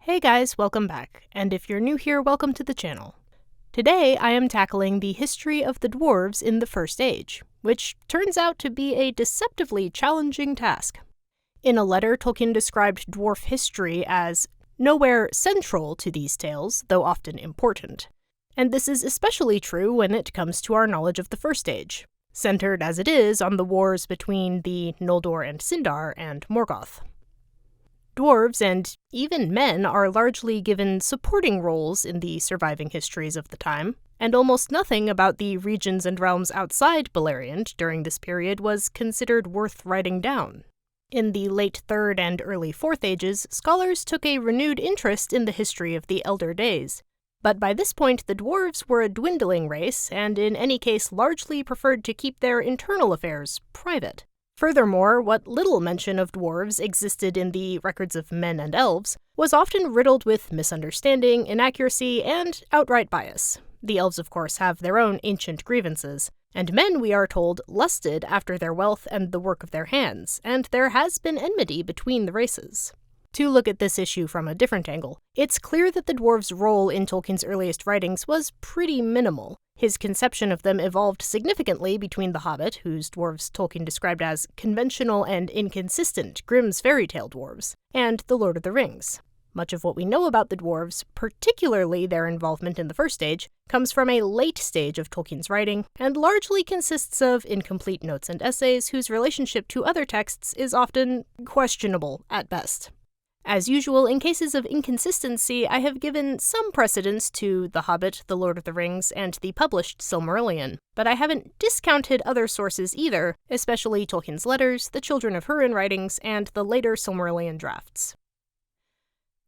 Hey guys, welcome back, and if you're new here, welcome to the channel. Today I am tackling the history of the dwarves in the First Age, which turns out to be a deceptively challenging task. In a letter, Tolkien described dwarf history as nowhere central to these tales, though often important. And this is especially true when it comes to our knowledge of the First Age, centered as it is on the wars between the Noldor and Sindar and Morgoth. Dwarves, and even men, are largely given supporting roles in the surviving histories of the time, and almost nothing about the regions and realms outside Beleriand during this period was considered worth writing down. In the late Third and early Fourth Ages, scholars took a renewed interest in the history of the Elder Days, but by this point the dwarves were a dwindling race, and in any case largely preferred to keep their internal affairs private. Furthermore, what little mention of dwarves existed in the records of men and elves was often riddled with misunderstanding, inaccuracy, and outright bias. The elves, of course, have their own ancient grievances, and men, we are told, lusted after their wealth and the work of their hands, and there has been enmity between the races. To look at this issue from a different angle, it's clear that the dwarves' role in Tolkien's earliest writings was pretty minimal. His conception of them evolved significantly between The Hobbit, whose dwarves Tolkien described as conventional and inconsistent Grimm's fairy tale dwarves, and The Lord of the Rings. Much of what we know about the dwarves, particularly their involvement in the First Age, comes from a late stage of Tolkien's writing, and largely consists of incomplete notes and essays whose relationship to other texts is often questionable at best. As usual, in cases of inconsistency, I have given some precedence to The Hobbit, The Lord of the Rings, and the published Silmarillion, but I haven't discounted other sources either, especially Tolkien's letters, the Children of Húrin writings, and the later Silmarillion drafts.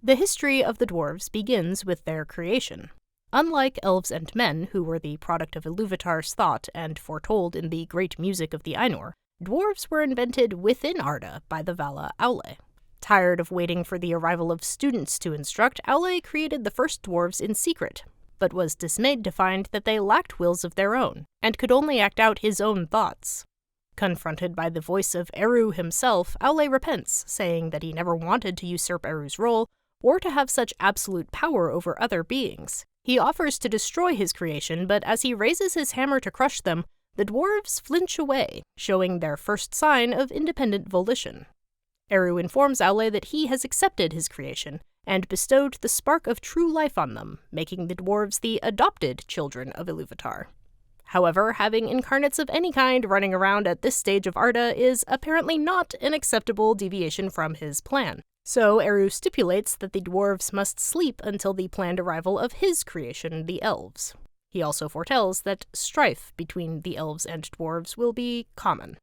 The history of the dwarves begins with their creation. Unlike elves and men, who were the product of Ilúvatar's thought and foretold in the great music of the Ainur, dwarves were invented within Arda by the Vala Aule. Tired of waiting for the arrival of students to instruct, Aule created the first dwarves in secret, but was dismayed to find that they lacked wills of their own, and could only act out his own thoughts. Confronted by the voice of Eru himself, Aule repents, saying that he never wanted to usurp Eru's role, or to have such absolute power over other beings. He offers to destroy his creation, but as he raises his hammer to crush them, the dwarves flinch away, showing their first sign of independent volition. Eru informs Aule that he has accepted his creation, and bestowed the spark of true life on them, making the dwarves the adopted children of Ilúvatar. However, having incarnates of any kind running around at this stage of Arda is apparently not an acceptable deviation from his plan. So Eru stipulates that the dwarves must sleep until the planned arrival of his creation, the elves. He also foretells that strife between the elves and dwarves will be common.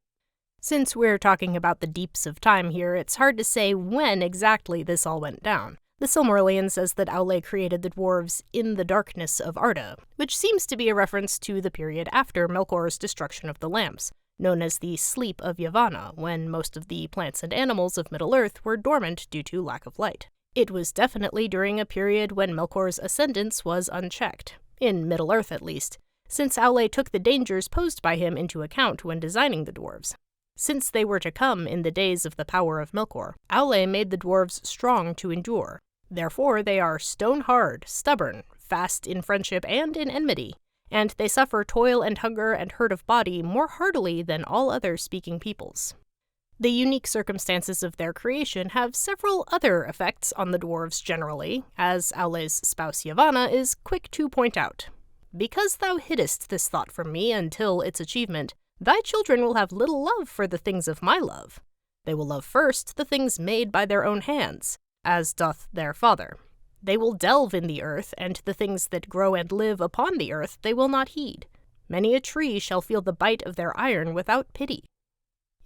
Since we're talking about the deeps of time here, it's hard to say when exactly this all went down. The Silmarillion says that Aule created the dwarves in the darkness of Arda, which seems to be a reference to the period after Melkor's destruction of the lamps, known as the Sleep of Yavanna, when most of the plants and animals of Middle-earth were dormant due to lack of light. It was definitely during a period when Melkor's ascendance was unchecked, in Middle-earth at least, since Aule took the dangers posed by him into account when designing the dwarves. Since they were to come in the days of the power of Melkor, Aule made the dwarves strong to endure. Therefore they are stone-hard, stubborn, fast in friendship and in enmity, and they suffer toil and hunger and hurt of body more heartily than all other speaking peoples. The unique circumstances of their creation have several other effects on the dwarves generally, as Aule's spouse Yavanna is quick to point out. Because thou hiddest this thought from me until its achievement, thy children will have little love for the things of my love. They will love first the things made by their own hands, as doth their father. They will delve in the earth, and the things that grow and live upon the earth they will not heed. Many a tree shall feel the bite of their iron without pity.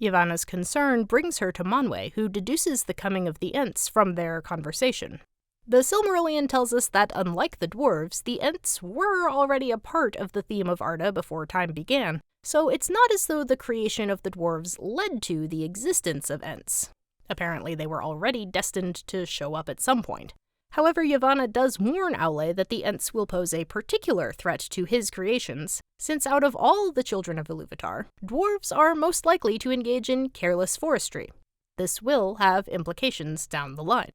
Yavanna's concern brings her to Manwe, who deduces the coming of the Ents from their conversation. The Silmarillion tells us that, unlike the dwarves, the Ents were already a part of the theme of Arda before time began, so it's not as though the creation of the dwarves led to the existence of Ents. Apparently they were already destined to show up at some point. However, Yavanna does warn Aule that the Ents will pose a particular threat to his creations, since out of all the children of Ilúvatar, dwarves are most likely to engage in careless forestry. This will have implications down the line.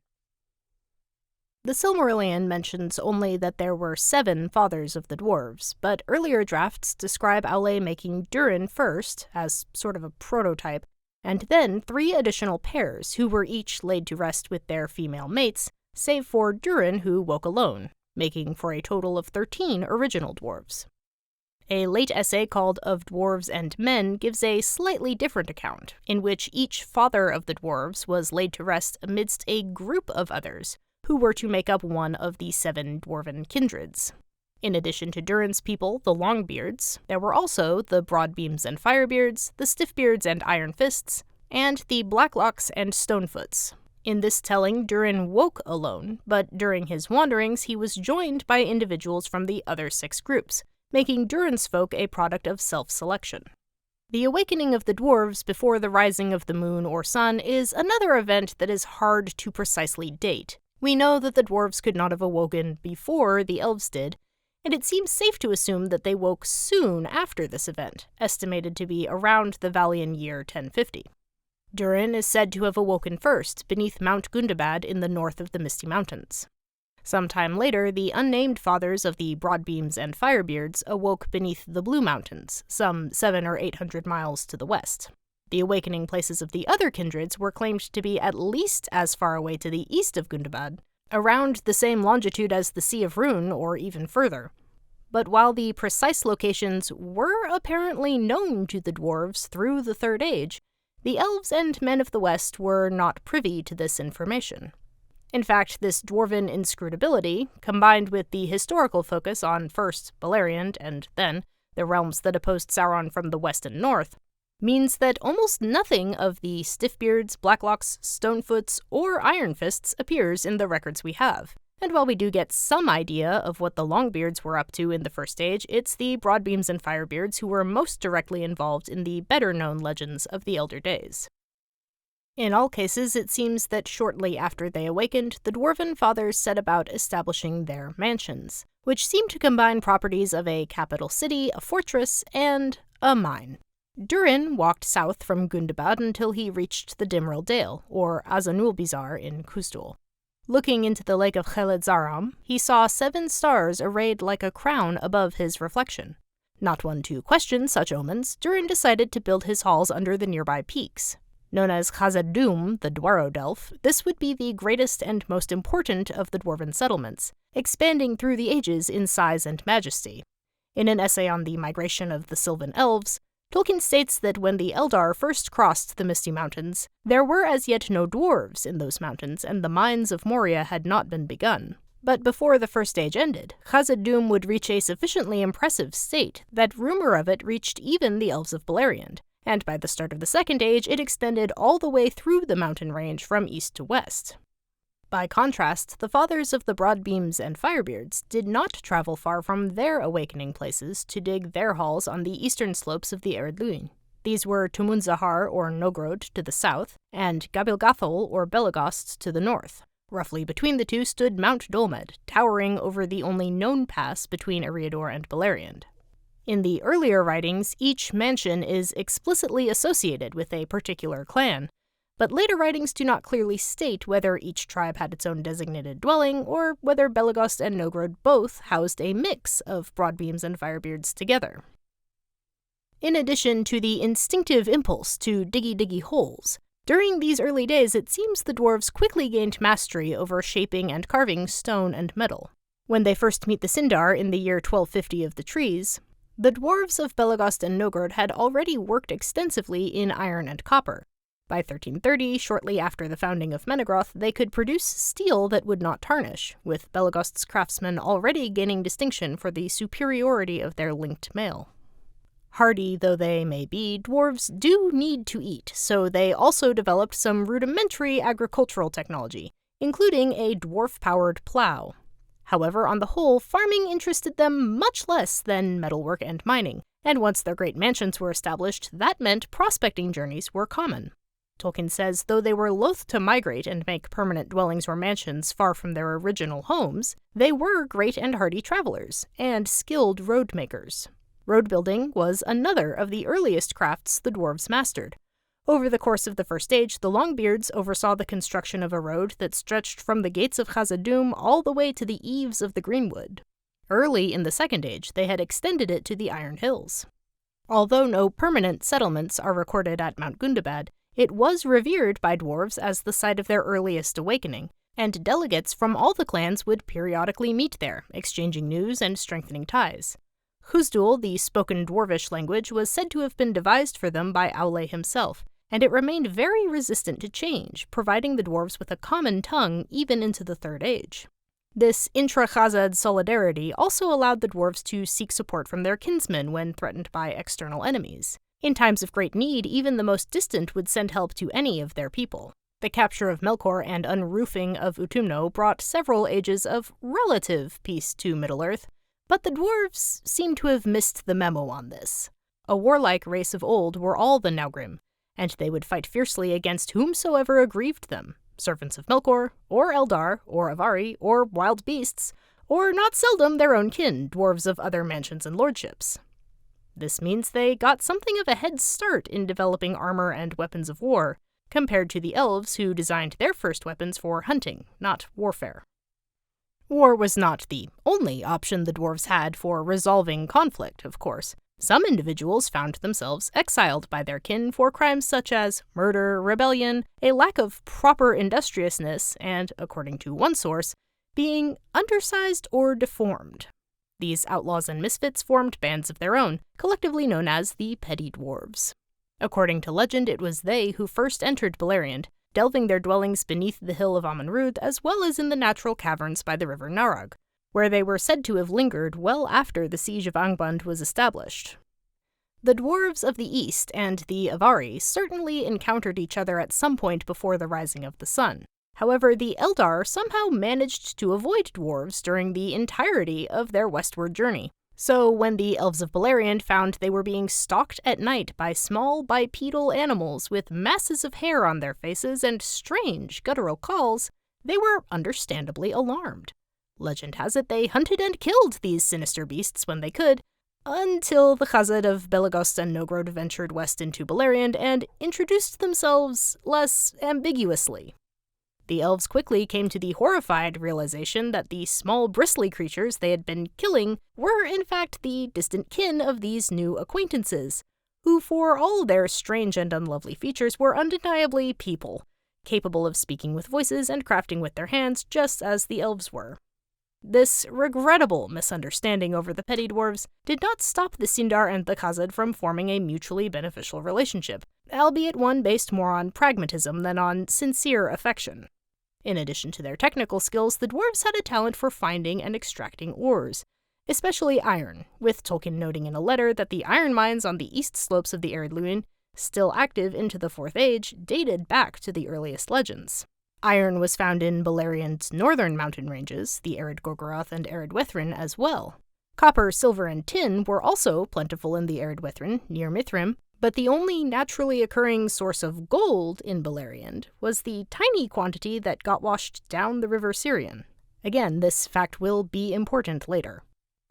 The Silmarillion mentions only that there were 7 fathers of the dwarves, but earlier drafts describe Aule making Durin first, as sort of a prototype, and then 3 additional pairs who were each laid to rest with their female mates, save for Durin who woke alone, making for a total of 13 original dwarves. A late essay called Of Dwarves and Men gives a slightly different account, in which each father of the dwarves was laid to rest amidst a group of others, who were to make up one of the 7 dwarven kindreds. In addition to Durin's people, the Longbeards, there were also the Broadbeams and Firebeards, the Stiffbeards and Iron Fists, and the Blacklocks and Stonefoots. In this telling, Durin woke alone, but during his wanderings he was joined by individuals from the other 6 groups, making Durin's folk a product of self-selection. The awakening of the dwarves before the rising of the moon or sun is another event that is hard to precisely date. We know that the dwarves could not have awoken before the elves did, and it seems safe to assume that they woke soon after this event, estimated to be around the Valian year 1050. Durin is said to have awoken first, beneath Mount Gundabad in the north of the Misty Mountains. Sometime later, the unnamed fathers of the Broadbeams and Firebeards awoke beneath the Blue Mountains, some 700 or 800 miles to the west. The awakening places of the other kindreds were claimed to be at least as far away to the east of Gundabad, around the same longitude as the Sea of Rune, or even further. But while the precise locations were apparently known to the dwarves through the Third Age, the elves and men of the West were not privy to this information. In fact, this dwarven inscrutability, combined with the historical focus on first Beleriand and then the realms that opposed Sauron from the west and north, means that almost nothing of the Stiffbeards, Blacklocks, Stonefoots, or Iron Fists appears in the records we have. And while we do get some idea of what the Longbeards were up to in the First Age, it's the Broadbeams and Firebeards who were most directly involved in the better-known legends of the Elder Days. In all cases, it seems that shortly after they awakened, the Dwarven Fathers set about establishing their mansions, which seem to combine properties of a capital city, a fortress, and a mine. Durin walked south from Gundabad until he reached the Dimril Dale, or Azanulbizar in Khuzdul. Looking into the lake of Kheled Zaram, he saw 7 stars arrayed like a crown above his reflection. Not one to question such omens, Durin decided to build his halls under the nearby peaks. Known as Khazad-dûm, the Dwarodelf, this would be the greatest and most important of the dwarven settlements, expanding through the ages in size and majesty. In an essay on the migration of the Sylvan Elves, Tolkien states that when the Eldar first crossed the Misty Mountains, there were as yet no dwarves in those mountains, and the mines of Moria had not been begun. But before the First Age ended, Khazad-dûm would reach a sufficiently impressive state that rumor of it reached even the Elves of Beleriand, and by the start of the Second Age it extended all the way through the mountain range from east to west. By contrast, the fathers of the Broadbeams and Firebeards did not travel far from their awakening places to dig their halls on the eastern slopes of the Ered Luin. These were Tumunzahar or Nogrod to the south, and Gabilgathol or Belagost to the north. Roughly between the two stood Mount Dolmed, towering over the only known pass between Eriador and Beleriand. In the earlier writings, each mansion is explicitly associated with a particular clan, but later writings do not clearly state whether each tribe had its own designated dwelling, or whether Belagost and Nogrod both housed a mix of Broadbeams and Firebeards together. In addition to the instinctive impulse to diggy holes, during these early days it seems the dwarves quickly gained mastery over shaping and carving stone and metal. When they first meet the Sindar in the year 1250 of the Trees, the dwarves of Belagost and Nogrod had already worked extensively in iron and copper. By 1330, shortly after the founding of Menegroth, they could produce steel that would not tarnish, with Belagost's craftsmen already gaining distinction for the superiority of their linked mail. Hardy though they may be, dwarves do need to eat, so they also developed some rudimentary agricultural technology, including a dwarf-powered plow. However, on the whole, farming interested them much less than metalwork and mining, and once their great mansions were established, that meant prospecting journeys were common. Tolkien says though they were loath to migrate and make permanent dwellings or mansions far from their original homes, they were great and hardy travelers, and skilled road makers. Road building was another of the earliest crafts the dwarves mastered. Over the course of the First Age, the Longbeards oversaw the construction of a road that stretched from the gates of Khazad-dûm all the way to the eaves of the Greenwood. Early in the Second Age, they had extended it to the Iron Hills. Although no permanent settlements are recorded at Mount Gundabad, it was revered by dwarves as the site of their earliest awakening, and delegates from all the clans would periodically meet there, exchanging news and strengthening ties. Khuzdul, the spoken dwarvish language, was said to have been devised for them by Aule himself, and it remained very resistant to change, providing the dwarves with a common tongue even into the Third Age. This intra-Khazad solidarity also allowed the dwarves to seek support from their kinsmen when threatened by external enemies. In times of great need, even the most distant would send help to any of their people. The capture of Melkor and unroofing of Utumno brought several ages of relative peace to Middle-earth, but the dwarves seem to have missed the memo on this. A warlike race of old were all the Naugrim, and they would fight fiercely against whomsoever aggrieved them. Servants of Melkor, or Eldar, or Avari, or wild beasts, or not seldom their own kin, dwarves of other mansions and lordships. This means they got something of a head start in developing armor and weapons of war, compared to the elves who designed their first weapons for hunting, not warfare. War was not the only option the dwarves had for resolving conflict, of course. Some individuals found themselves exiled by their kin for crimes such as murder, rebellion, a lack of proper industriousness, and, according to one source, being undersized or deformed. These outlaws and misfits formed bands of their own, collectively known as the Petty Dwarves. According to legend, it was they who first entered Beleriand, delving their dwellings beneath the hill of Amanrud as well as in the natural caverns by the river Narag, where they were said to have lingered well after the siege of Angband was established. The dwarves of the east and the Avari certainly encountered each other at some point before the rising of the sun. However, the Eldar somehow managed to avoid dwarves during the entirety of their westward journey. So when the elves of Beleriand found they were being stalked at night by small bipedal animals with masses of hair on their faces and strange guttural calls, they were understandably alarmed. Legend has it they hunted and killed these sinister beasts when they could, until the Khazad of Belagost and Nogrod ventured west into Beleriand and introduced themselves less ambiguously. The elves quickly came to the horrified realization that the small bristly creatures they had been killing were in fact the distant kin of these new acquaintances, who for all their strange and unlovely features were undeniably people, capable of speaking with voices and crafting with their hands just as the elves were. This regrettable misunderstanding over the petty dwarves did not stop the Sindar and the Khazad from forming a mutually beneficial relationship, albeit one based more on pragmatism than on sincere affection. In addition to their technical skills, the dwarves had a talent for finding and extracting ores, especially iron, with Tolkien noting in a letter that the iron mines on the east slopes of the Arid Luin, still active into the Fourth Age, dated back to the earliest legends. Iron was found in Beleriand's northern mountain ranges, the Arid Gorgoroth and Arid Wethrin, as well. Copper, silver, and tin were also plentiful in the Arid Wethrin, near Mithrim, but the only naturally occurring source of gold in Beleriand was the tiny quantity that got washed down the river Sirion. Again, this fact will be important later.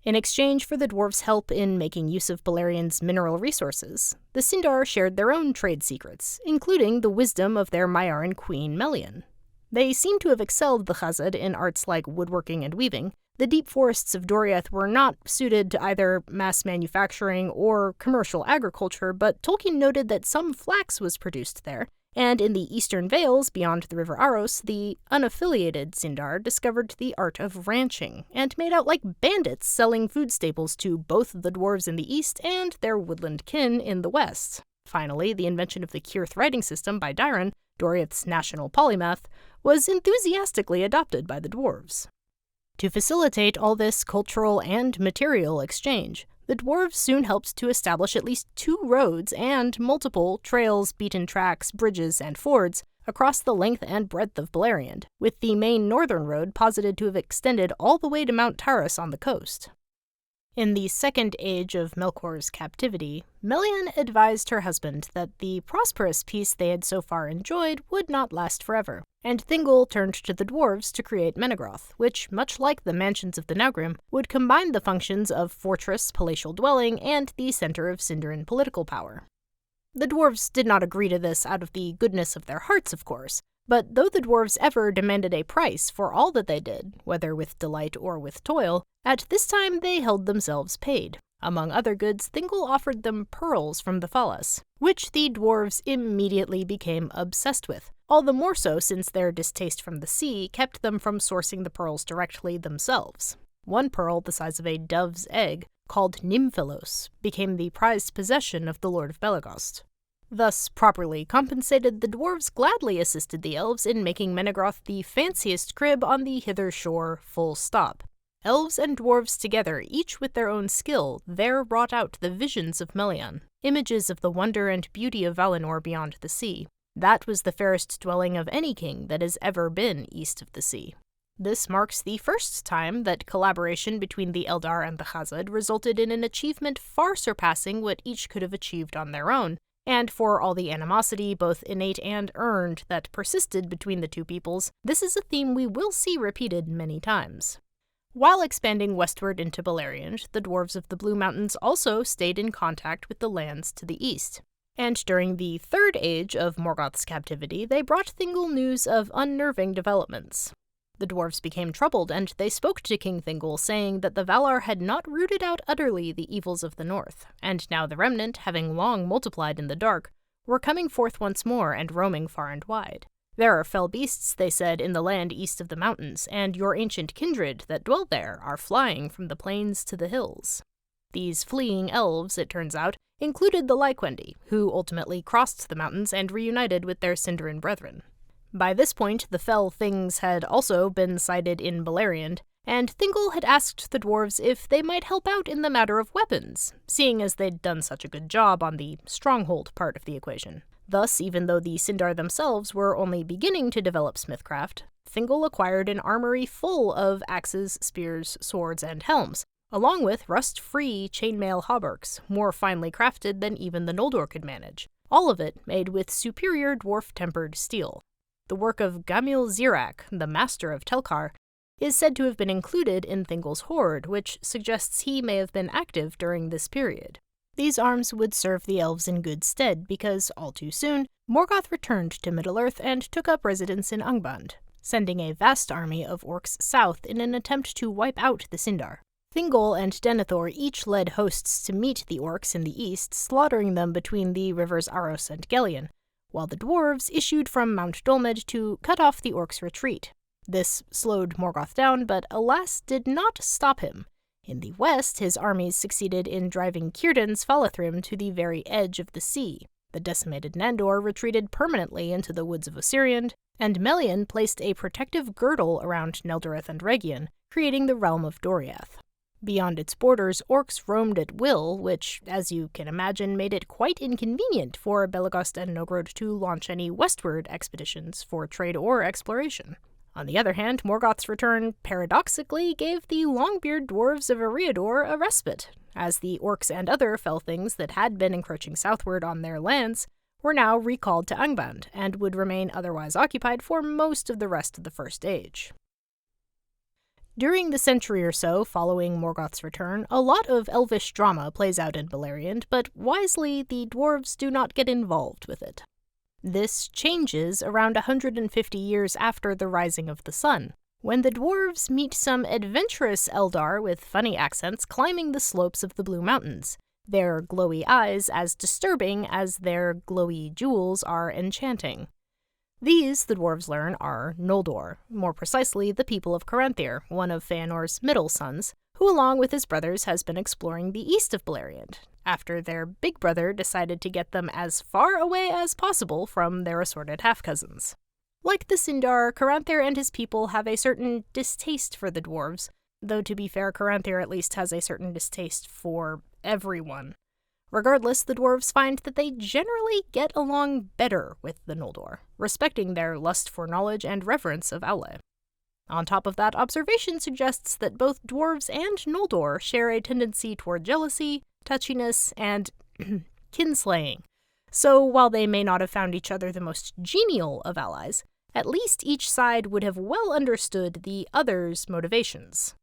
In exchange for the dwarves' help in making use of Beleriand's mineral resources, the Sindar shared their own trade secrets, including the wisdom of their Maiaran queen Melian. They seem to have excelled the Khazad in arts like woodworking and weaving. The deep forests of Doriath were not suited to either mass manufacturing or commercial agriculture, but Tolkien noted that some flax was produced there, and in the eastern vales beyond the river Aros, the unaffiliated Sindar discovered the art of ranching, and made out like bandits selling food staples to both the dwarves in the east and their woodland kin in the west. Finally, the invention of the Cirth writing system by Dairon, Doriath's national polymath, was enthusiastically adopted by the dwarves. To facilitate all this cultural and material exchange, the dwarves soon helped to establish at least 2 roads and multiple trails, beaten tracks, bridges, and fords across the length and breadth of Beleriand, with the main northern road posited to have extended all the way to Mount Taurus on the coast. In the second age of Melkor's captivity, Melian advised her husband that the prosperous peace they had so far enjoyed would not last forever, and Thingol turned to the dwarves to create Menegroth, which, much like the mansions of the Naugrim, would combine the functions of fortress, palatial dwelling, and the center of Sindarin political power. The dwarves did not agree to this out of the goodness of their hearts, of course, but though the dwarves ever demanded a price for all that they did, whether with delight or with toil, at this time they held themselves paid. Among other goods, Thingol offered them pearls from the Falas, which the dwarves immediately became obsessed with, all the more so since their distaste from the sea kept them from sourcing the pearls directly themselves. One pearl the size of a dove's egg, called Nymphelos, became the prized possession of the Lord of Belegost. Thus properly compensated, the dwarves gladly assisted the elves in making Menegroth the fanciest crib on the hither shore, full stop. Elves and dwarves together, each with their own skill, there wrought out the visions of Melian, images of the wonder and beauty of Valinor beyond the sea. That was the fairest dwelling of any king that has ever been east of the sea. This marks the first time that collaboration between the Eldar and the Khazad resulted in an achievement far surpassing what each could have achieved on their own, and for all the animosity, both innate and earned, that persisted between the two peoples, this is a theme we will see repeated many times. While expanding westward into Beleriand, the dwarves of the Blue Mountains also stayed in contact with the lands to the east. And during the Third Age of Morgoth's captivity, they brought Thingol news of unnerving developments. The dwarves became troubled, and they spoke to King Thingol, saying that the Valar had not rooted out utterly the evils of the north, and now the remnant, having long multiplied in the dark, were coming forth once more and roaming far and wide. There are fell beasts, they said, in the land east of the mountains, and your ancient kindred that dwell there are flying from the plains to the hills. These fleeing elves, it turns out, included the Lyquendi, who ultimately crossed the mountains and reunited with their Sindarin brethren. By this point, the fell things had also been sighted in Beleriand, and Thingol had asked the dwarves if they might help out in the matter of weapons, seeing as they'd done such a good job on the stronghold part of the equation. Thus, even though the Sindar themselves were only beginning to develop smithcraft, Thingol acquired an armory full of axes, spears, swords, and helms, along with rust-free chainmail hauberks, more finely crafted than even the Noldor could manage, all of it made with superior dwarf-tempered steel. The work of Gamil Zirak, the master of Telkar, is said to have been included in Thingol's hoard, which suggests he may have been active during this period. These arms would serve the elves in good stead because, all too soon, Morgoth returned to Middle-earth and took up residence in Angband, sending a vast army of orcs south in an attempt to wipe out the Sindar. Thingol and Denethor each led hosts to meet the orcs in the east, slaughtering them between the rivers Aros and Gelion, while the dwarves issued from Mount Dolmed to cut off the orcs' retreat. This slowed Morgoth down, but alas did not stop him. In the west, his armies succeeded in driving Círdan's Falathrim to the very edge of the sea. The decimated Nandor retreated permanently into the woods of Osiriand, and Melian placed a protective girdle around Neldoreth and Region, creating the realm of Doriath. Beyond its borders, orcs roamed at will, which, as you can imagine, made it quite inconvenient for Belegost and Nogrod to launch any westward expeditions for trade or exploration. On the other hand, Morgoth's return paradoxically gave the long-beard dwarves of Eriador a respite, as the orcs and other fell things that had been encroaching southward on their lands were now recalled to Angband, and would remain otherwise occupied for most of the rest of the First Age. During the century or so following Morgoth's return, a lot of elvish drama plays out in Beleriand, but wisely the dwarves do not get involved with it. This changes around 150 years after the rising of the sun, when the dwarves meet some adventurous Eldar with funny accents climbing the slopes of the Blue Mountains, their glowy eyes as disturbing as their glowy jewels are enchanting. These, the dwarves learn, are Noldor, more precisely the people of Caranthir, one of Feanor's middle sons, who along with his brothers has been exploring the east of Beleriand, after their big brother decided to get them as far away as possible from their assorted half-cousins. Like the Sindar, Caranthir and his people have a certain distaste for the dwarves, though to be fair, Caranthir at least has a certain distaste for everyone. Regardless, the dwarves find that they generally get along better with the Noldor, respecting their lust for knowledge and reverence of Aule. On top of that, observation suggests that both dwarves and Noldor share a tendency toward jealousy, touchiness, and kinslaying. So while they may not have found each other the most genial of allies, at least each side would have well understood the other's motivations.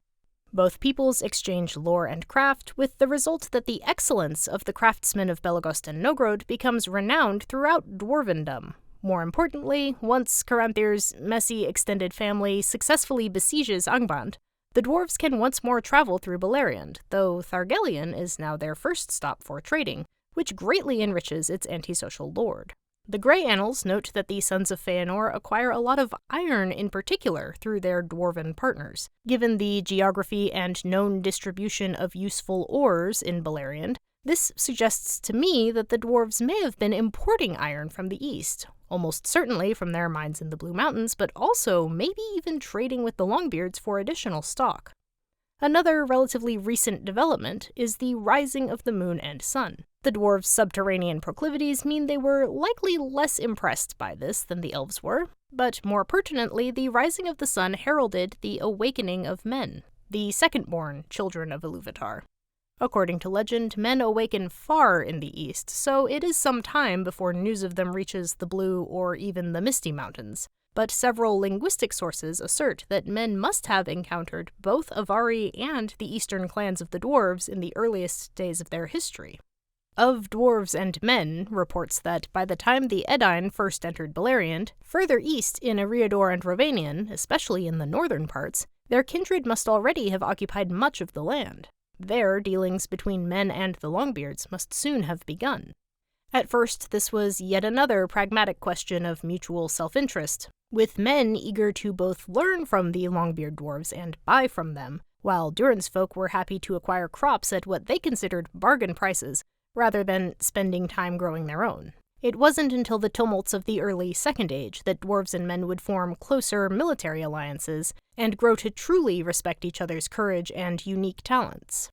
Both peoples exchange lore and craft, with the result that the excellence of the craftsmen of Belegost and Nogrod becomes renowned throughout dwarvendom. More importantly, once Caranthir's messy extended family successfully besieges Angband, the dwarves can once more travel through Beleriand, though Thargelion is now their first stop for trading, which greatly enriches its antisocial lord. The Grey Annals note that the Sons of Feanor acquire a lot of iron in particular through their dwarven partners. Given the geography and known distribution of useful ores in Beleriand, this suggests to me that the dwarves may have been importing iron from the east, almost certainly from their mines in the Blue Mountains, but also maybe even trading with the Longbeards for additional stock. Another relatively recent development is the rising of the moon and sun. The dwarves' subterranean proclivities mean they were likely less impressed by this than the elves were, but more pertinently, the rising of the sun heralded the awakening of men, the second-born children of Iluvatar. According to legend, men awaken far in the east, so it is some time before news of them reaches the Blue or even the Misty Mountains. But several linguistic sources assert that men must have encountered both Avari and the eastern clans of the dwarves in the earliest days of their history. Of Dwarves and Men reports that by the time the Edain first entered Beleriand, further east in Eriador and Rovanion, especially in the northern parts, their kindred must already have occupied much of the land. There, dealings between men and the Longbeards must soon have begun. At first, this was yet another pragmatic question of mutual self-interest, with men eager to both learn from the Longbeard dwarves and buy from them, while Durin's folk were happy to acquire crops at what they considered bargain prices, rather than spending time growing their own. It wasn't until the tumults of the early Second Age that dwarves and men would form closer military alliances and grow to truly respect each other's courage and unique talents.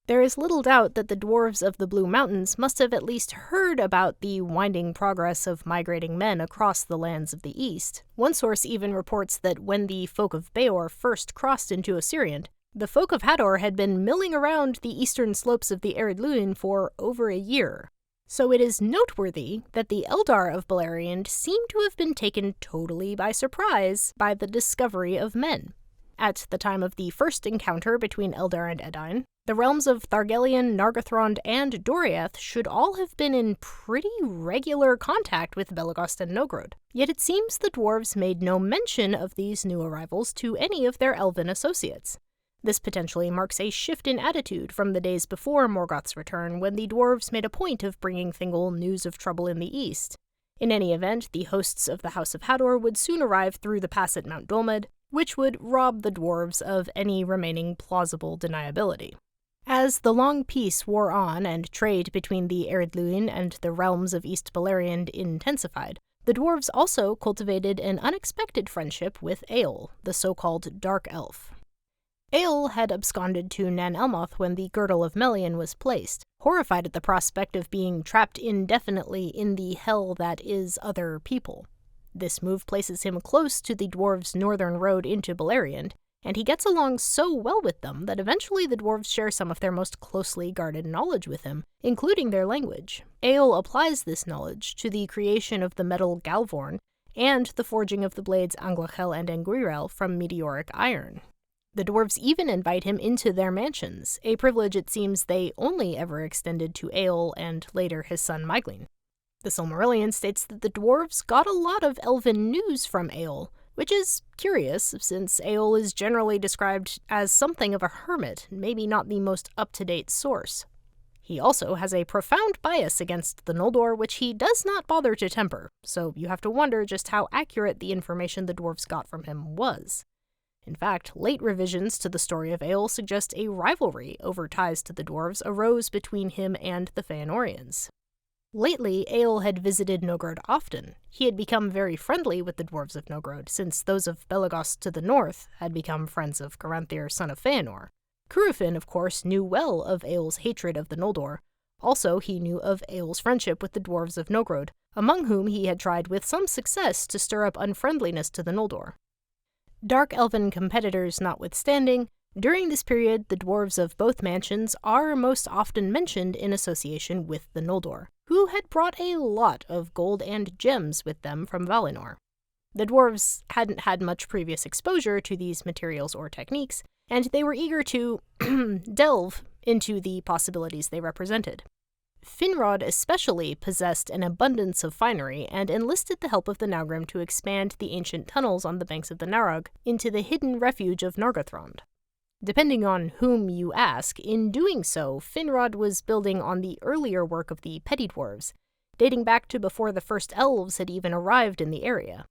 There is little doubt that the dwarves of the Blue Mountains must have at least heard about the winding progress of migrating men across the lands of the east. One source even reports that when the folk of Beor first crossed into Osiriant, the folk of Hador had been milling around the eastern slopes of the Ered Luin for over a year. So it is noteworthy that the Eldar of Beleriand seem to have been taken totally by surprise by the discovery of men. At the time of the first encounter between Eldar and Edain, the realms of Thargelion, Nargothrond, and Doriath should all have been in pretty regular contact with Belegost and Nogrod. Yet it seems the dwarves made no mention of these new arrivals to any of their elven associates. This potentially marks a shift in attitude from the days before Morgoth's return, when the dwarves made a point of bringing Thingol news of trouble in the east. In any event, the hosts of the House of Hador would soon arrive through the pass at Mount Dolmed, which would rob the dwarves of any remaining plausible deniability. As the long peace wore on and trade between the Ered Luin and the realms of East Beleriand intensified, the dwarves also cultivated an unexpected friendship with Eol, the so-called Dark Elf. Eol had absconded to Nan Elmoth when the Girdle of Melian was placed, horrified at the prospect of being trapped indefinitely in the hell that is other people. This move places him close to the dwarves' northern road into Beleriand, and he gets along so well with them that eventually the dwarves share some of their most closely guarded knowledge with him, including their language. Eol applies this knowledge to the creation of the metal Galvorn and the forging of the blades Anglachel and Anguirel from meteoric iron. The dwarves even invite him into their mansions, a privilege it seems they only ever extended to Eol and later his son Maiglin. The Silmarillion states that the dwarves got a lot of elven news from Eol, which is curious, since Eol is generally described as something of a hermit, maybe not the most up-to-date source. He also has a profound bias against the Noldor, which he does not bother to temper, so you have to wonder just how accurate the information the dwarves got from him was. In fact, late revisions to the story of Eol suggest a rivalry over ties to the dwarves arose between him and the Feanorians. Lately, Eol had visited Nogrod often. He had become very friendly with the dwarves of Nogrod, since those of Belegost to the north had become friends of Caranthir, son of Feanor. Curufin, of course, knew well of Eol's hatred of the Noldor. Also, he knew of Eol's friendship with the dwarves of Nogrod, among whom he had tried with some success to stir up unfriendliness to the Noldor. Dark elven competitors notwithstanding, during this period the dwarves of both mansions are most often mentioned in association with the Noldor, who had brought a lot of gold and gems with them from Valinor. The dwarves hadn't had much previous exposure to these materials or techniques, and they were eager to delve into the possibilities they represented. Finrod especially possessed an abundance of finery and enlisted the help of the Naugrim to expand the ancient tunnels on the banks of the Narog into the hidden refuge of Nargothrond. Depending on whom you ask, in doing so, Finrod was building on the earlier work of the petty dwarves, dating back to before the first elves had even arrived in the area.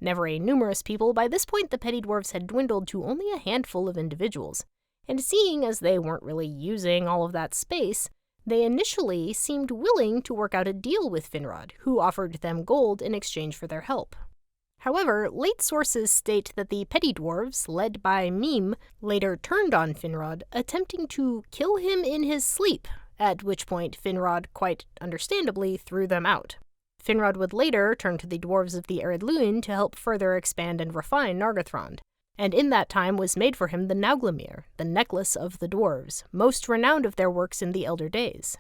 Never a numerous people, by this point the petty dwarves had dwindled to only a handful of individuals, and seeing as they weren't really using all of that space, they initially seemed willing to work out a deal with Finrod, who offered them gold in exchange for their help. However, late sources state that the petty dwarves, led by Mime, later turned on Finrod, attempting to kill him in his sleep, at which point Finrod, quite understandably, threw them out. Finrod would later turn to the dwarves of the Ered Luin to help further expand and refine Nargothrond, and in that time was made for him the Nauglamir, the necklace of the dwarves, most renowned of their works in the Elder Days.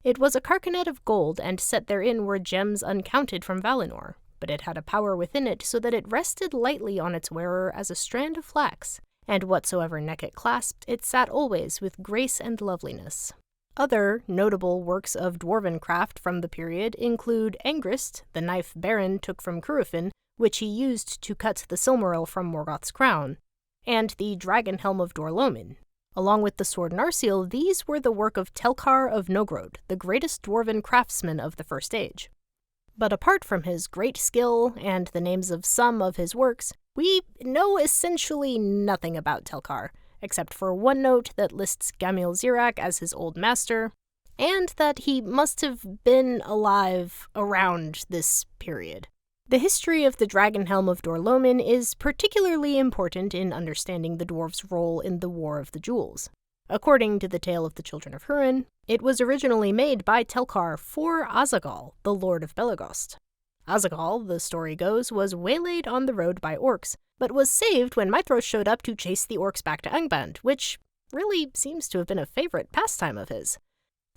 It was a carcanet of gold, and set therein were gems uncounted from Valinor, but it had a power within it so that it rested lightly on its wearer as a strand of flax, and whatsoever neck it clasped, it sat always with grace and loveliness. Other notable works of dwarven craft from the period include Angrist, the knife Beren took from Curufin, which he used to cut the Silmaril from Morgoth's crown, and the dragon helm of Dorlomin. Along with the sword Narsil, these were the work of Telkar of Nogrod, the greatest dwarven craftsman of the First Age. But apart from his great skill and the names of some of his works, we know essentially nothing about Telkar, except for one note that lists Gamil Zirak as his old master, and that he must have been alive around this period. The history of the Dragon Helm of Dorlomin is particularly important in understanding the dwarves' role in the War of the Jewels. According to the Tale of the Children of Húrin, it was originally made by Telkar for Azaghal, the Lord of Belegost. Azaghal, the story goes, was waylaid on the road by orcs, but was saved when Maithros showed up to chase the orcs back to Angband, which really seems to have been a favorite pastime of his.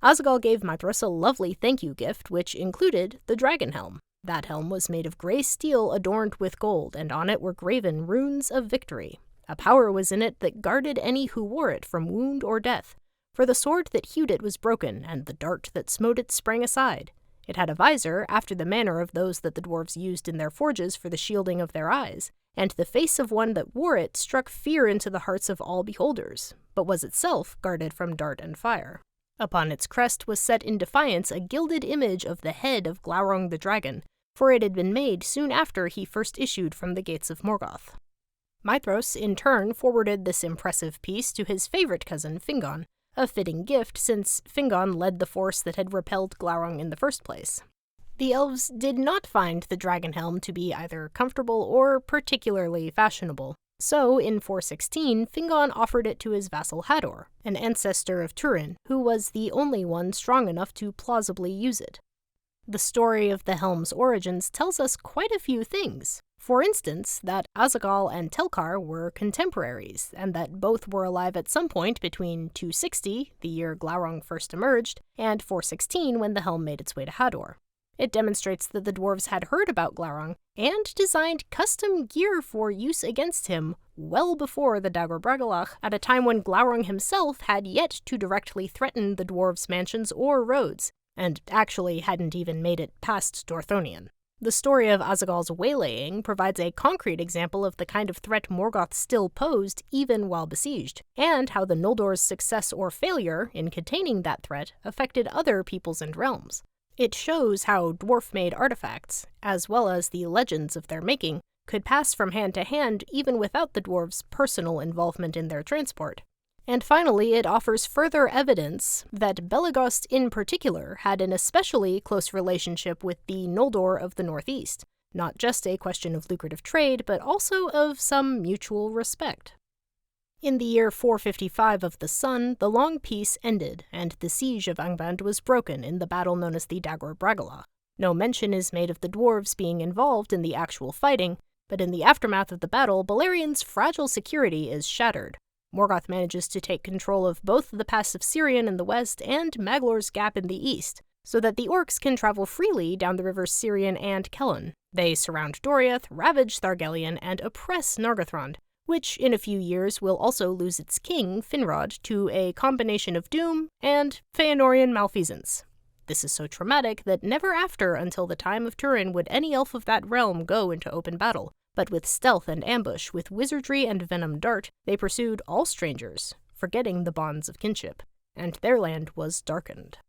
Azaghal gave Maithros a lovely thank you gift, which included the Dragon Helm. That helm was made of grey steel adorned with gold, and on it were graven runes of victory. A power was in it that guarded any who wore it from wound or death, for the sword that hewed it was broken, and the dart that smote it sprang aside. It had a visor, after the manner of those that the dwarves used in their forges for the shielding of their eyes, and the face of one that wore it struck fear into the hearts of all beholders, but was itself guarded from dart and fire. Upon its crest was set in defiance a gilded image of the head of Glaurung the dragon, for it had been made soon after he first issued from the gates of Morgoth. Maithros, in turn, forwarded this impressive piece to his favorite cousin, Fingon, a fitting gift since Fingon led the force that had repelled Glaurung in the first place. The elves did not find the dragon helm to be either comfortable or particularly fashionable, so in 416 Fingon offered it to his vassal Hador, an ancestor of Túrin, who was the only one strong enough to plausibly use it. The story of the helm's origins tells us quite a few things. For instance, that Azaghal and Telkar were contemporaries, and that both were alive at some point between 260, the year Glaurung first emerged, and 416 when the helm made its way to Hador. It demonstrates that the dwarves had heard about Glaurung and designed custom gear for use against him well before the Dagor Bragollach, at a time when Glaurung himself had yet to directly threaten the dwarves' mansions or roads, and actually hadn't even made it past Dorthonion. The story of Azaghal's waylaying provides a concrete example of the kind of threat Morgoth still posed even while besieged, and how the Noldor's success or failure in containing that threat affected other peoples and realms. It shows how dwarf-made artifacts, as well as the legends of their making, could pass from hand to hand even without the dwarves' personal involvement in their transport. And finally, it offers further evidence that Belegost in particular had an especially close relationship with the Noldor of the Northeast, not just a question of lucrative trade, but also of some mutual respect. In the year 455 of the Sun, the long peace ended, and the siege of Angband was broken in the battle known as the Dagor Bragollach. No mention is made of the dwarves being involved in the actual fighting, but in the aftermath of the battle, Balerion's fragile security is shattered. Morgoth manages to take control of both the Pass of Sirion in the west and Maglor's Gap in the east, so that the orcs can travel freely down the rivers Sirion and Kellen. They surround Doriath, ravage Thargelion, and oppress Nargothrond, which in a few years will also lose its king, Finrod, to a combination of doom and Feanorian malfeasance. This is so traumatic that never after until the time of Turin would any elf of that realm go into open battle, but with stealth and ambush, with wizardry and venom dart, they pursued all strangers, forgetting the bonds of kinship, and their land was darkened.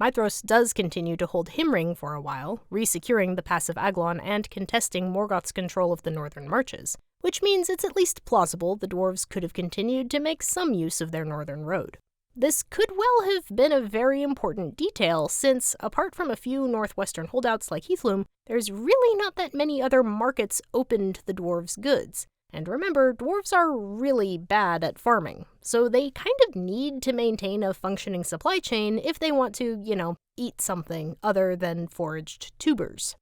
Maedhros does continue to hold Himring for a while, resecuring the Pass of Aglon and contesting Morgoth's control of the northern marches, which means it's at least plausible the dwarves could have continued to make some use of their northern road. This could well have been a very important detail, since, apart from a few northwestern holdouts like Heathloom, there's really not that many other markets open to the dwarves' goods. And remember, dwarves are really bad at farming, so they kind of need to maintain a functioning supply chain if they want to, eat something other than foraged tubers.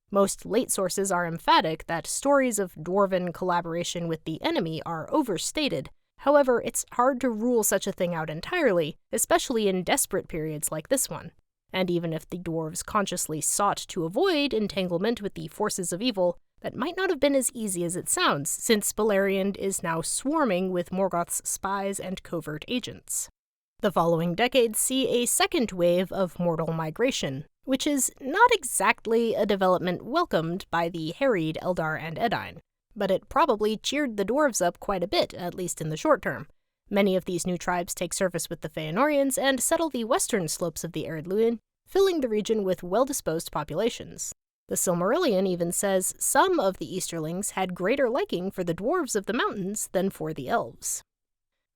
Most late sources are emphatic that stories of dwarven collaboration with the enemy are overstated. However, it's hard to rule such a thing out entirely, especially in desperate periods like this one. And even if the dwarves consciously sought to avoid entanglement with the forces of evil, that might not have been as easy as it sounds, since Beleriand is now swarming with Morgoth's spies and covert agents. The following decades see a second wave of mortal migration, which is not exactly a development welcomed by the harried Eldar and Edain, but it probably cheered the dwarves up quite a bit, at least in the short term. Many of these new tribes take service with the Feanorians and settle the western slopes of the arid Luin, filling the region with well-disposed populations. The Silmarillion even says some of the Easterlings had greater liking for the dwarves of the mountains than for the elves.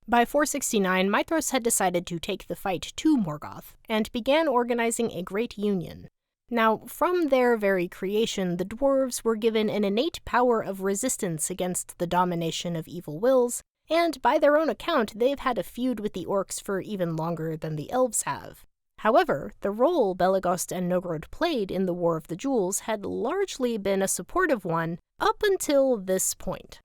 By 469, Maedhros had decided to take the fight to Morgoth, and began organizing a great union. Now, from their very creation, the dwarves were given an innate power of resistance against the domination of evil wills, and by their own account, they've had a feud with the orcs for even longer than the elves have. However, the role Belegost and Nogrod played in the War of the Jewels had largely been a supportive one up until this point.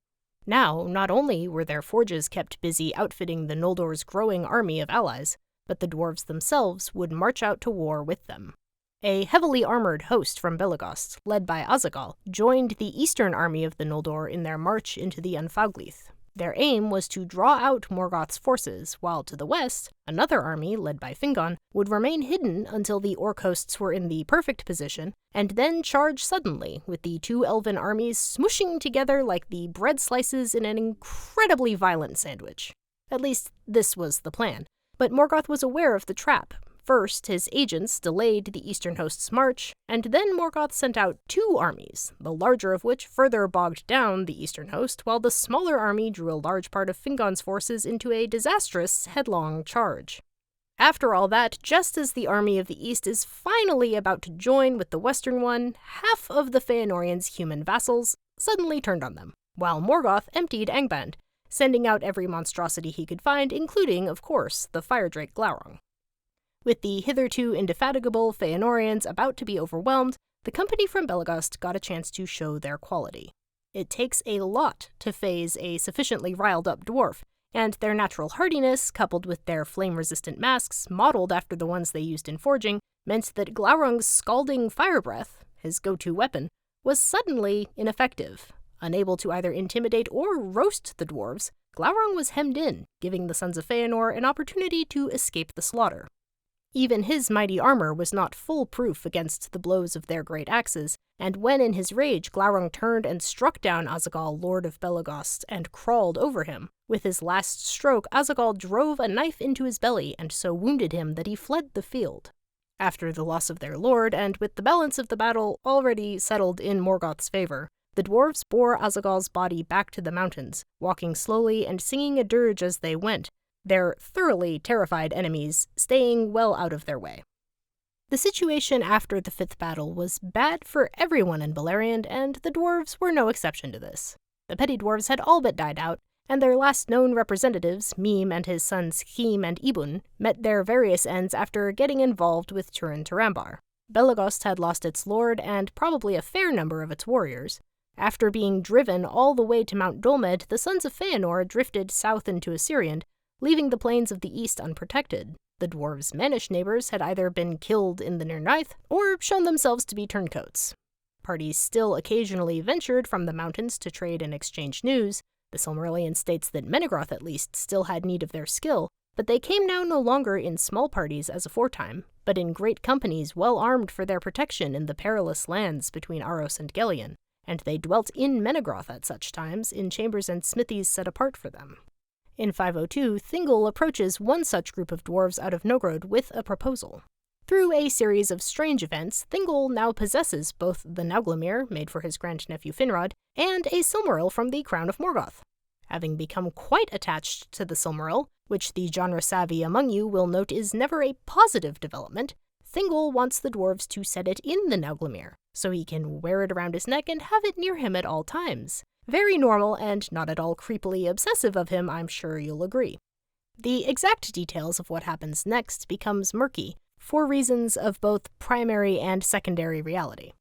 Now, not only were their forges kept busy outfitting the Noldor's growing army of allies, but the dwarves themselves would march out to war with them. A heavily armored host from Belegost, led by Azaghal, joined the eastern army of the Noldor in their march into the Unfauglith. Their aim was to draw out Morgoth's forces, while to the west, another army, led by Fingon, would remain hidden until the orc hosts were in the perfect position, and then charge suddenly, with the two elven armies smooshing together like the bread slices in an incredibly violent sandwich. At least, this was the plan. But Morgoth was aware of the trap. First, his agents delayed the eastern host's march, and then Morgoth sent out two armies, the larger of which further bogged down the eastern host, while the smaller army drew a large part of Fingon's forces into a disastrous, headlong charge. After all that, just as the army of the east is finally about to join with the western one, half of the Feanorians' human vassals suddenly turned on them, while Morgoth emptied Angband, sending out every monstrosity he could find, including, of course, the firedrake Glaurung. With the hitherto indefatigable Feanorians about to be overwhelmed, the company from Belegost got a chance to show their quality. It takes a lot to phase a sufficiently riled-up dwarf, and their natural hardiness, coupled with their flame-resistant masks modeled after the ones they used in forging, meant that Glaurung's scalding fire breath, his go-to weapon, was suddenly ineffective. Unable to either intimidate or roast the dwarves, Glaurung was hemmed in, giving the Sons of Feanor an opportunity to escape the slaughter. Even his mighty armor was not foolproof against the blows of their great axes, and when in his rage Glaurung turned and struck down Azaghal, Lord of Belegost, and crawled over him, with his last stroke Azaghal drove a knife into his belly and so wounded him that he fled the field. After the loss of their lord, and with the balance of the battle already settled in Morgoth's favor, the dwarves bore Azaghal's body back to the mountains, walking slowly and singing a dirge as they went, their thoroughly terrified enemies staying well out of their way. The situation after the fifth battle was bad for everyone in Beleriand, and the dwarves were no exception to this. The petty dwarves had all but died out, and their last known representatives, Mime and his sons Chim and Ibun, met their various ends after getting involved with Turin Turambar. Belegost had lost its lord and probably a fair number of its warriors. After being driven all the way to Mount Dolmed, the Sons of Feanor drifted south into Assyrian, leaving the plains of the east unprotected. The dwarves' mannish neighbors had either been killed in the Nirnaeth or shown themselves to be turncoats. Parties still occasionally ventured from the mountains to trade and exchange news. The Silmarillion states that Menegroth at least still had need of their skill, but they came now no longer in small parties as aforetime, but in great companies well armed for their protection in the perilous lands between Aros and Gelion, and they dwelt in Menegroth at such times in chambers and smithies set apart for them. In 502, Thingol approaches one such group of dwarves out of Nogrod with a proposal. Through a series of strange events, Thingol now possesses both the Nauglamir, made for his grandnephew Finrod, and a Silmaril from the Crown of Morgoth. Having become quite attached to the Silmaril, which the genre-savvy among you will note is never a positive development, Thingol wants the dwarves to set it in the Nauglamir, so he can wear it around his neck and have it near him at all times. Very normal and not at all creepily obsessive of him, I'm sure you'll agree. The exact details of what happens next becomes murky, for reasons of both primary and secondary reality.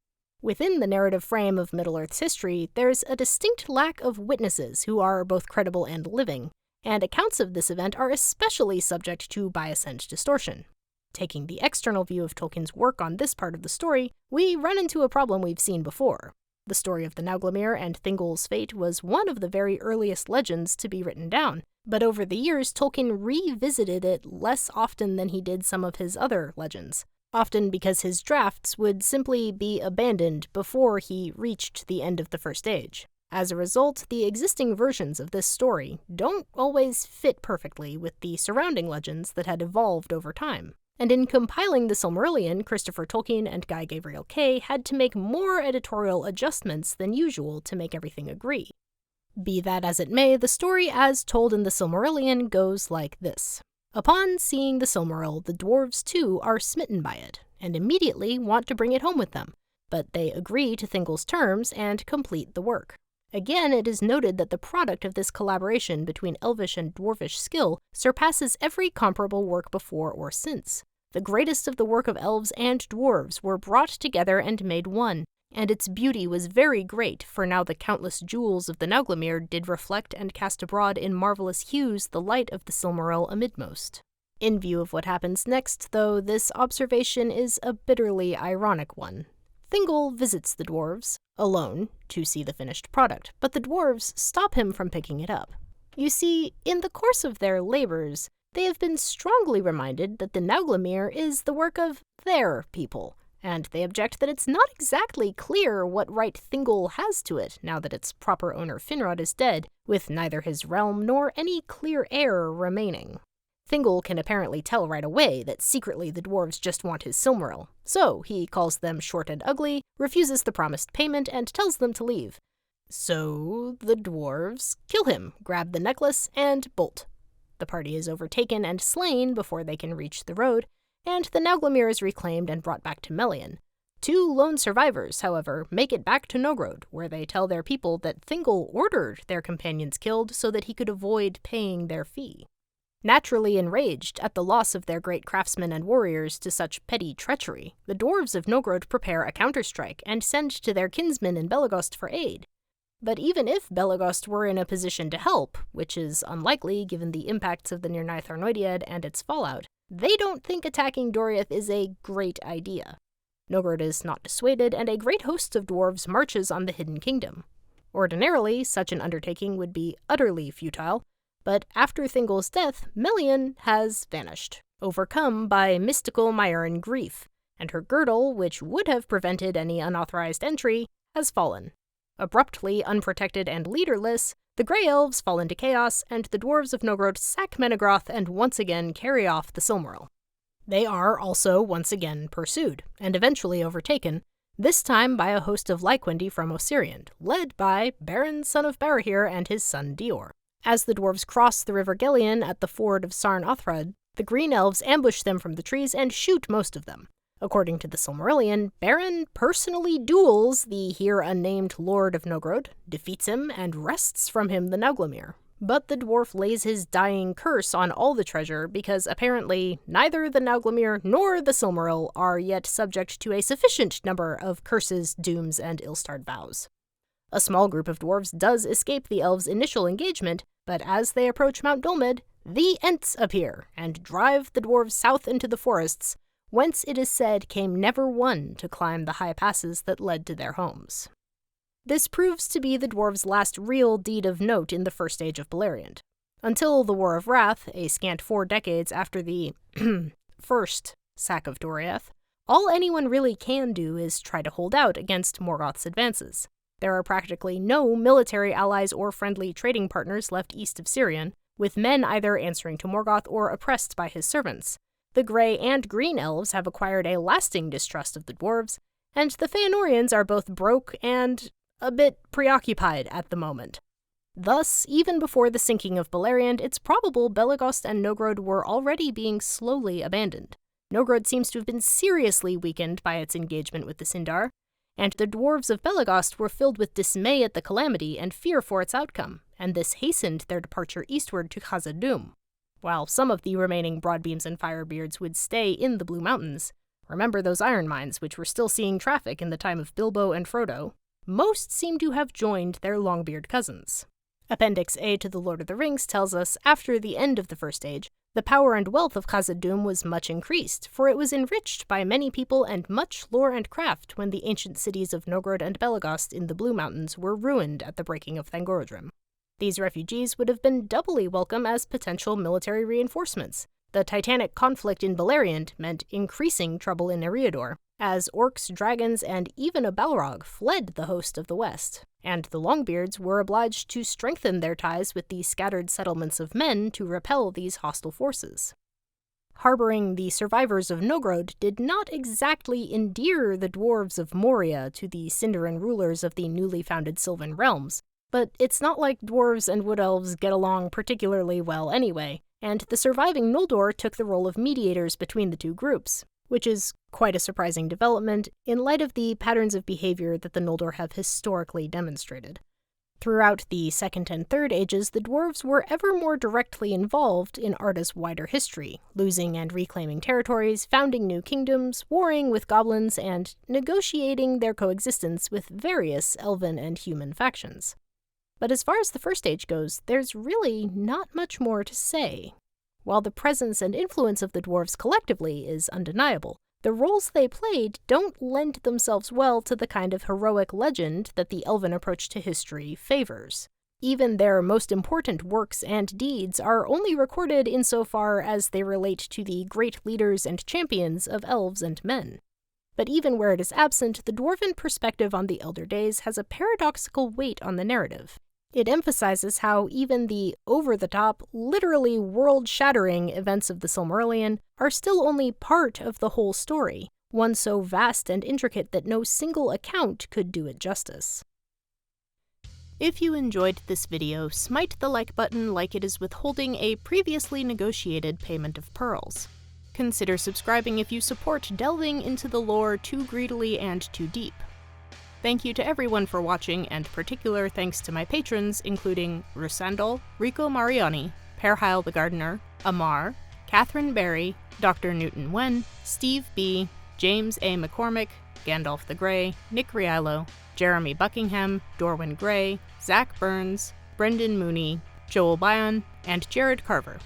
Within the narrative frame of Middle-earth's history, there's a distinct lack of witnesses who are both credible and living, and accounts of this event are especially subject to bias and distortion. Taking the external view of Tolkien's work on this part of the story, we run into a problem we've seen before. The story of the Nauglamir and Thingol's fate was one of the very earliest legends to be written down, but over the years Tolkien revisited it less often than he did some of his other legends, often because his drafts would simply be abandoned before he reached the end of the First Age. As a result, the existing versions of this story don't always fit perfectly with the surrounding legends that had evolved over time. And in compiling the Silmarillion, Christopher Tolkien and Guy Gabriel Kay had to make more editorial adjustments than usual to make everything agree. Be that as it may, the story as told in the Silmarillion goes like this. Upon seeing the Silmaril, the dwarves too are smitten by it, and immediately want to bring it home with them, but they agree to Thingol's terms and complete the work. Again, it is noted that the product of this collaboration between Elvish and Dwarvish skill surpasses every comparable work before or since. The greatest of the work of elves and dwarves were brought together and made one, and its beauty was very great, for now the countless jewels of the Nauglamir did reflect and cast abroad in marvelous hues the light of the Silmaril amidmost. In view of what happens next, though, this observation is a bitterly ironic one. Thingol visits the dwarves, alone, to see the finished product, but the dwarves stop him from picking it up. You see, in the course of their labors, they have been strongly reminded that the Nauglamir is the work of their people, and they object that it's not exactly clear what right Thingol has to it now that its proper owner Finrod is dead, with neither his realm nor any clear heir remaining. Thingol can apparently tell right away that secretly the dwarves just want his Silmaril, so he calls them short and ugly, refuses the promised payment, and tells them to leave. So the dwarves kill him, grab the necklace, and bolt. The party is overtaken and slain before they can reach the road, and the Nauglamir is reclaimed and brought back to Melian. Two lone survivors, however, make it back to Nogrod, where they tell their people that Thingol ordered their companions killed so that he could avoid paying their fee. Naturally enraged at the loss of their great craftsmen and warriors to such petty treachery, the dwarves of Nogrod prepare a counterstrike and send to their kinsmen in Belegost for aid. But even if Belegost were in a position to help, which is unlikely given the impacts of the Nirnaeth Arnoediad and its fallout, they don't think attacking Doriath is a great idea. Nogrod is not dissuaded, and a great host of dwarves marches on the Hidden Kingdom. Ordinarily, such an undertaking would be utterly futile, but after Thingol's death, Melian has vanished, overcome by mystical Mairan grief, and her girdle, which would have prevented any unauthorized entry, has fallen. Abruptly unprotected and leaderless, the Grey Elves fall into chaos, and the dwarves of Nogrod sack Menegroth and once again carry off the Silmaril. They are also once again pursued, and eventually overtaken, this time by a host of Lyquendi from Osiriand, led by Beren, son of Barahir, and his son Dior. As the dwarves cross the river Gelion at the ford of Sarn Othrad, the Green Elves ambush them from the trees and shoot most of them. According to the Silmarillion, Beren personally duels the here unnamed Lord of Nogrod, defeats him, and wrests from him the Nauglamir. But the dwarf lays his dying curse on all the treasure because apparently neither the Nauglamir nor the Silmaril are yet subject to a sufficient number of curses, dooms, and ill-starred vows. A small group of dwarves does escape the elves' initial engagement, but as they approach Mount Dolmed, the Ents appear and drive the dwarves south into the forests, whence it is said came never one to climb the high passes that led to their homes. This proves to be the dwarves' last real deed of note in the First Age of Beleriand. Until the War of Wrath, a scant 4 decades after the first sack of Doriath, all anyone really can do is try to hold out against Morgoth's advances. There are practically no military allies or friendly trading partners left east of Sirion, with men either answering to Morgoth or oppressed by his servants. The Grey and Green Elves have acquired a lasting distrust of the dwarves, and the Feanorians are both broke and a bit preoccupied at the moment. Thus, even before the sinking of Beleriand, it's probable Belegost and Nogrod were already being slowly abandoned. Nogrod seems to have been seriously weakened by its engagement with the Sindar, and the dwarves of Belegost were filled with dismay at the calamity and fear for its outcome, and this hastened their departure eastward to Khazad-dûm. While some of the remaining Broadbeams and Firebeards would stay in the Blue Mountains, remember those iron mines which were still seeing traffic in the time of Bilbo and Frodo, most seem to have joined their Longbeard cousins. Appendix A to The Lord of the Rings tells us, after the end of the First Age, the power and wealth of Khazad-dûm was much increased, for it was enriched by many people and much lore and craft when the ancient cities of Nogrod and Belegost in the Blue Mountains were ruined at the breaking of Thangorodrim. These refugees would have been doubly welcome as potential military reinforcements. The titanic conflict in Beleriand meant increasing trouble in Eriador, as orcs, dragons, and even a Balrog fled the host of the West, and the Longbeards were obliged to strengthen their ties with the scattered settlements of men to repel these hostile forces. Harboring the survivors of Nogrod did not exactly endear the dwarves of Moria to the Sindarin rulers of the newly founded Sylvan realms, but it's not like dwarves and wood elves get along particularly well anyway, and the surviving Noldor took the role of mediators between the two groups, which is quite a surprising development in light of the patterns of behavior that the Noldor have historically demonstrated. Throughout the Second and Third Ages, the dwarves were ever more directly involved in Arda's wider history, losing and reclaiming territories, founding new kingdoms, warring with goblins, and negotiating their coexistence with various elven and human factions. But as far as the First Age goes, there's really not much more to say. While the presence and influence of the dwarves collectively is undeniable, the roles they played don't lend themselves well to the kind of heroic legend that the elven approach to history favors. Even their most important works and deeds are only recorded insofar as they relate to the great leaders and champions of elves and men. But even where it is absent, the dwarven perspective on the Elder Days has a paradoxical weight on the narrative. It emphasizes how even the over-the-top, literally world-shattering events of the Silmarillion are still only part of the whole story, one so vast and intricate that no single account could do it justice. If you enjoyed this video, smite the like button like it is withholding a previously negotiated payment of pearls. Consider subscribing if you support delving into the lore too greedily and too deep. Thank you to everyone for watching, and particular thanks to my patrons, including Rusandal, Rico Mariani, Perhyle the Gardener, Amar, Catherine Berry, Dr. Newton Wen, Steve B., James A. McCormick, Gandalf the Grey, Nick Riallo, Jeremy Buckingham, Dorwin Gray, Zach Burns, Brendan Mooney, Joel Bion, and Jared Carver.